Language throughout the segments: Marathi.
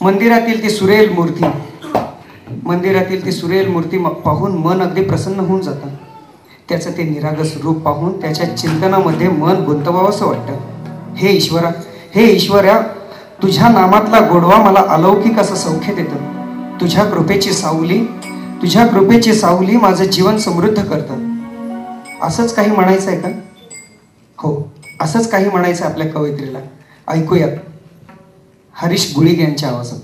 मंदिरातील ती सुरेल मूर्ती पाहून मन अगदी प्रसन्न होऊन जातं. त्याचं ते निरागस रूप पाहून त्याच्या चिंतनामध्ये मन गुंतवावंसं वाटतं. हे ईश्वरा, तुझ्या नामातला गोडवा मला अलौकिक असं सौख्य देतं. तुझ्या कृपेची सावली माझं जीवन समृद्ध करतं. असंच काही म्हणायचं आहे का? हो, असंच काही म्हणायचं आपल्या कवयित्रीला. ऐकूया हरीश गुळिग यांच्या आवाजात.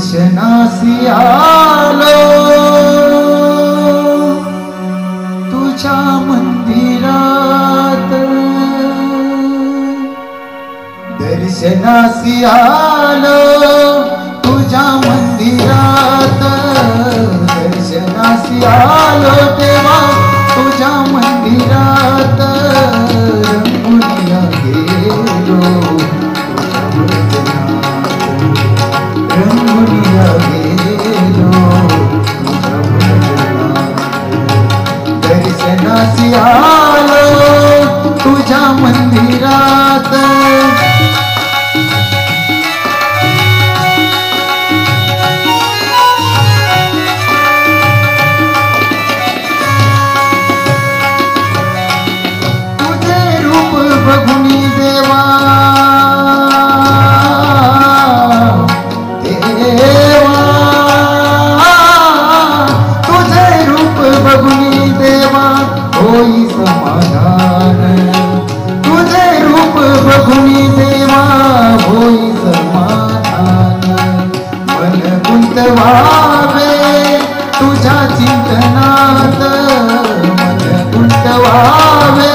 दर्शनासी आलो तुझ्या मंदिरात, दर्शनासी आलो तुझ्या मंदिरात, दर्शनासी आलो देवा तुझ्या मंदिरात. रंगुनिया गेलो रंगुनिया गेलो दर्शनासी आलो तुझ्या मंदिरात. तुझे रूप बघुनी देवा होई समाधान, तुझे रूप बघुनी देवा होई समाधान. मन गुंतवावे तुझ्या चिंतनात, मन गुंतवावे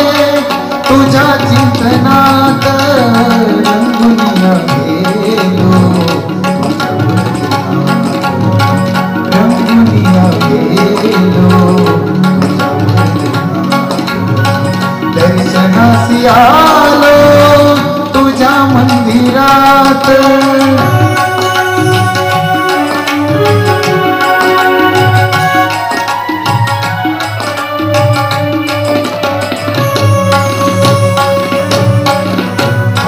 तुझ्या चिंतनात. रंगुनिया गेलो रंगुनिया गेलो दर्शनासी आलो तुझ्या मंदिरात.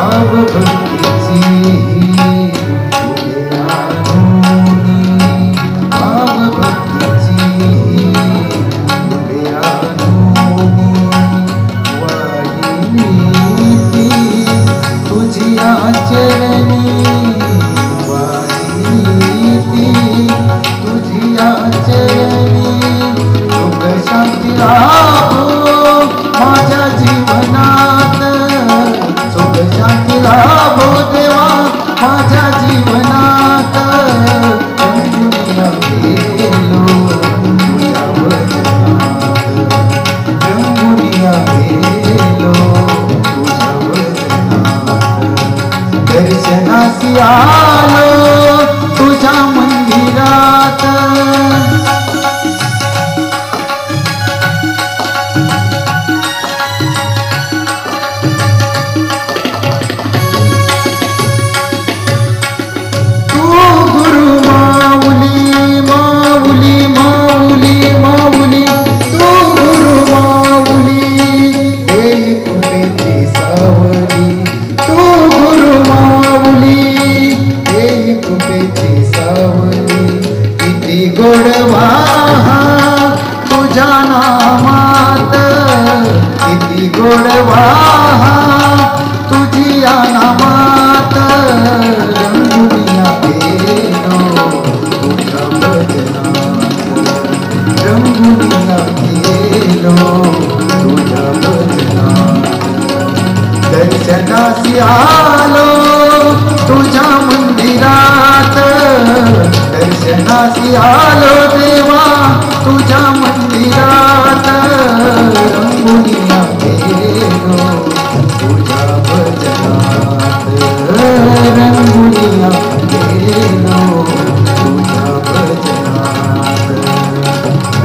भावभक्तीची उभे आणूनी, भावभक्तीची उभे आणूनी तुझी आचरणी वाहिली, तुझी आचरणी सुख शांती लाभो माझ्या जीवनात, सुख शांती लाभो देवा माझ्या जीवनात. रंगुनिया गेलो तुझ्या वचनात, रंगुनिया गेलो तुझ्या वचनात. दर्शनासी आलो तुझ्या मंदिरात. तू गुरु माऊली माऊली माऊली माऊली, तू गुरु माऊली देई कृपेची सावली, तू गुरु माऊली देई कृपेची सावली. किती गोडवा तुझ्या नामात, किती गोडवा तुझ्या नामात. रंगुनिया गेलो तुझ्या वचनात, रंगुनिया गेलो तुझ्या वचनात. दर्शनासी आलो तुझ्या मंदिरात, दर्शनासी आलो देवा तुझ्या मंदिरात.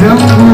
रंगू